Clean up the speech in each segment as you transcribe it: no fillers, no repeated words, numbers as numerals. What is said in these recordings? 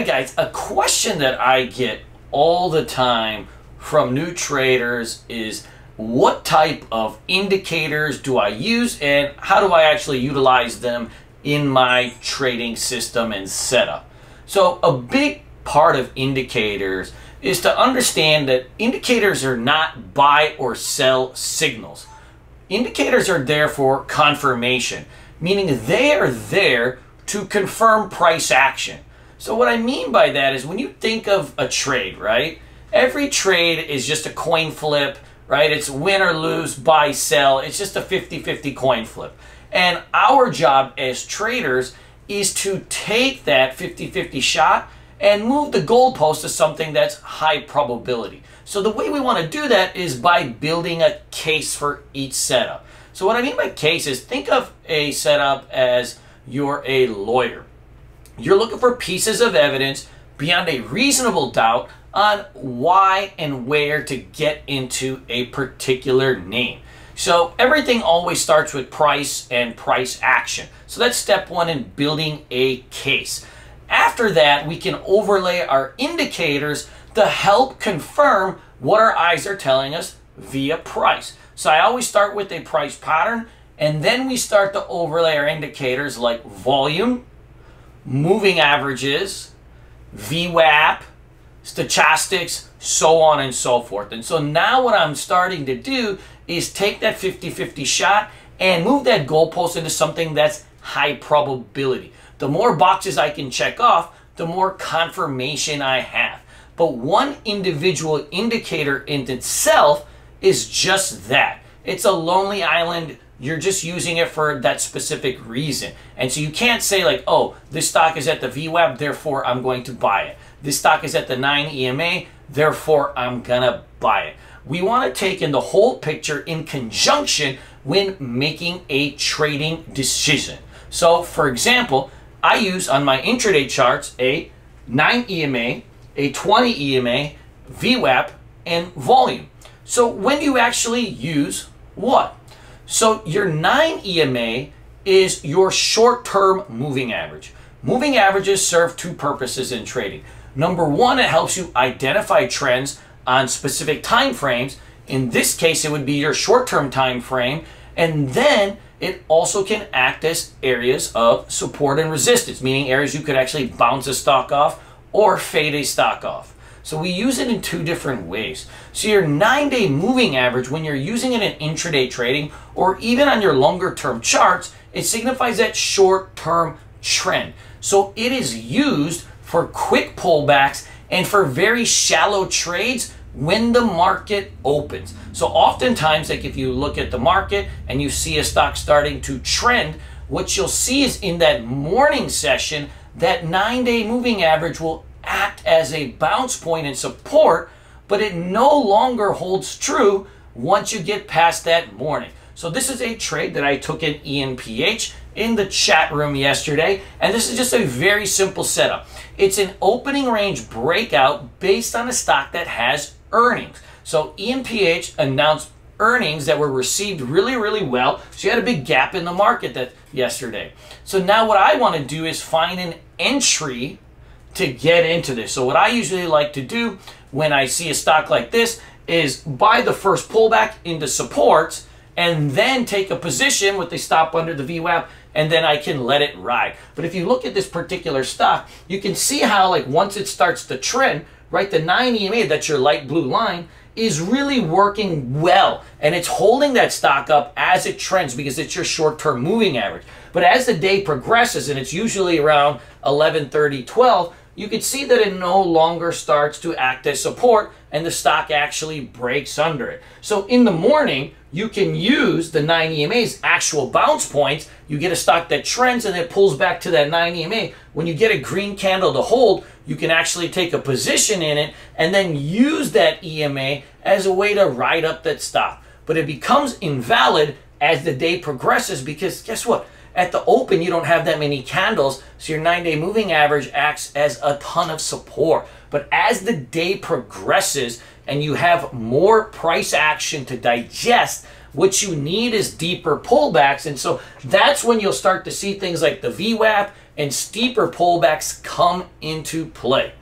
right, guys, a question that I get all the time from new traders is what type of indicators do I use and how do I actually utilize them in my trading system and setup? So a big part of indicators is to understand that indicators are not buy or sell signals. Indicators are there for confirmation, meaning they are there to confirm price action. So what I mean by that is when you think of a trade, right? Every trade is just a coin flip, right? It's win or lose, buy, sell. It's just a 50-50 coin flip. And our job as traders is to take that 50-50 shot and move the goalpost to something that's high probability. So the way we want to do that is by building a case for each setup. So what I mean by case is think of a setup as you're a lawyer. You're looking for pieces of evidence beyond a reasonable doubt on why and where to get into a particular name. So everything always starts with price and price action. So that's step one in building a case. After that, we can overlay our indicators to help confirm what our eyes are telling us via price. So I always start with a price pattern, and then we start to overlay our indicators like volume, moving averages, VWAP, stochastics, so on and so forth. And so now what I'm starting to do is take that 50-50 shot and move that goalpost into something that's high probability. The more boxes I can check off, the more confirmation I have. But one individual indicator in itself is just that. It's a lonely island. You're just using it for that specific reason. And so you can't say like, oh, this stock is at the VWAP, therefore I'm going to buy it. This stock is at the 9 EMA, therefore I'm gonna buy it. We want to take in the whole picture in conjunction when making a trading decision. So for example, I use on my intraday charts a 9 EMA, a 20 EMA, VWAP, and volume. So when you actually use what? So your 9 EMA is your short-term moving average. Moving averages serve two purposes in trading. Number one, it helps you identify trends on specific time frames. In this case, it would be your short-term time frame. And then it also can act as areas of support and resistance, meaning areas you could actually bounce a stock off or fade a stock off. So we use it in two different ways. So your 9-day moving average, when you're using it in intraday trading or even on your longer term charts, it signifies that short-term trend. So it is used for quick pullbacks and for very shallow trades when the market opens. So oftentimes, like if you look at the market and you see a stock starting to trend, what you'll see is in that morning session, that 9-day moving average will act as a bounce point and support, but it no longer holds true once you get past that morning. So this is a trade that I took in ENPH in the chat room yesterday, and this is just a very simple setup. It's an opening range breakout based on a stock that has earnings. So ENPH announced earnings that were received really, really well. So you had a big gap in the market yesterday. So now what I want to do is find an entry to get into this. So what I usually like to do when I see a stock like this is buy the first pullback into supports and then take a position with the stop under the VWAP, and then I can let it ride. But if you look at this particular stock, you can see how like once it starts to trend, right, the 9 EMA, that's your light blue line, is really working well. And it's holding that stock up as it trends because it's your short-term moving average. But as the day progresses, and it's usually around 11:30, 12, you can see that it no longer starts to act as support and the stock actually breaks under it. So in the morning, you can use the 9 EMA's actual bounce points. You get a stock that trends and it pulls back to that 9 EMA. When you get a green candle to hold, you can actually take a position in it and then use that EMA as a way to ride up that stock. But it becomes invalid as the day progresses because guess what? At the open, you don't have that many candles, so your 9-day moving average acts as a ton of support. But as the day progresses and you have more price action to digest, what you need is deeper pullbacks. And so that's when you'll start to see things like the VWAP and steeper pullbacks come into play.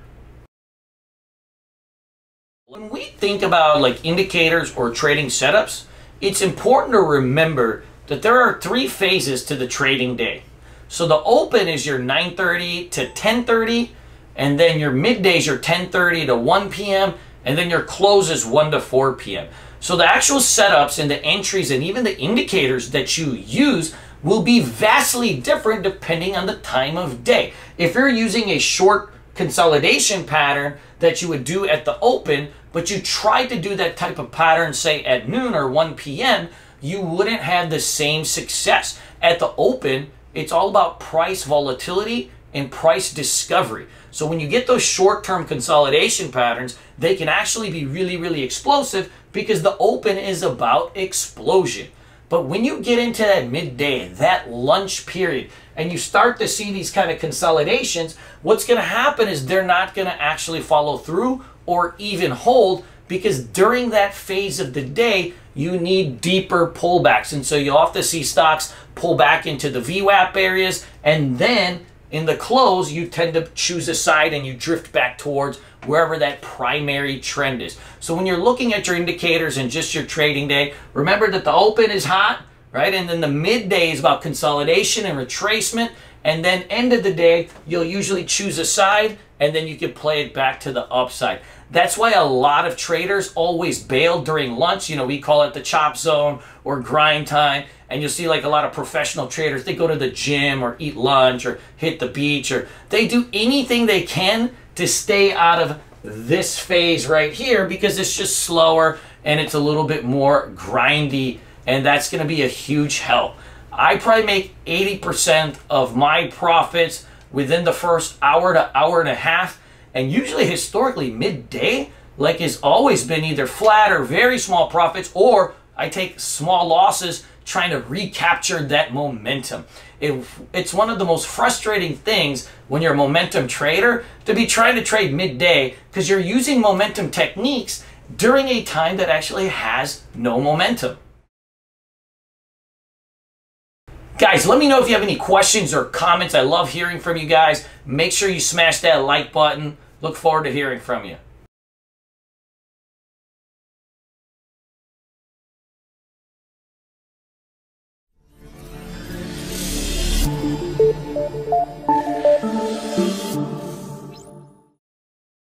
When we think about like indicators or trading setups, it's important to remember that there are three phases to the trading day. So the open is your 9:30 to 10:30, and then your midday is your 10:30 to 1 p.m., and then your close is 1 to 4 p.m. So the actual setups and the entries and even the indicators that you use will be vastly different depending on the time of day. If you're using a short consolidation pattern that you would do at the open, but you tried to do that type of pattern, say at noon or 1 p.m., you wouldn't have the same success. At the open, it's all about price volatility and price discovery. So when you get those short-term consolidation patterns, they can actually be really, really explosive because the open is about explosion. But when you get into that midday, that lunch period, and you start to see these kind of consolidations, what's going to happen is they're not going to actually follow through or even hold, because during that phase of the day, you need deeper pullbacks. And so you'll often see stocks pull back into the VWAP areas, and then in the close, you tend to choose a side and you drift back towards wherever that primary trend is. So when you're looking at your indicators and just your trading day, remember that the open is hot, right? And then the midday is about consolidation and retracement. And then end of the day, you'll usually choose a side and then you can play it back to the upside. That's why a lot of traders always bail during lunch. You know, we call it the chop zone or grind time. And you'll see like a lot of professional traders, they go to the gym or eat lunch or hit the beach, or they do anything they can to stay out of this phase right here because it's just slower and it's a little bit more grindy, and that's going to be a huge help. I probably make 80% of my profits within the first hour to hour and a half, and usually historically midday like has always been either flat or very small profits, or I take small losses trying to recapture that momentum. It's one of the most frustrating things when you're a momentum trader to be trying to trade midday, because you're using momentum techniques during a time that actually has no momentum. Guys, let me know if you have any questions or comments. I love hearing from you guys. Make sure you smash that like button. Look forward to hearing from you.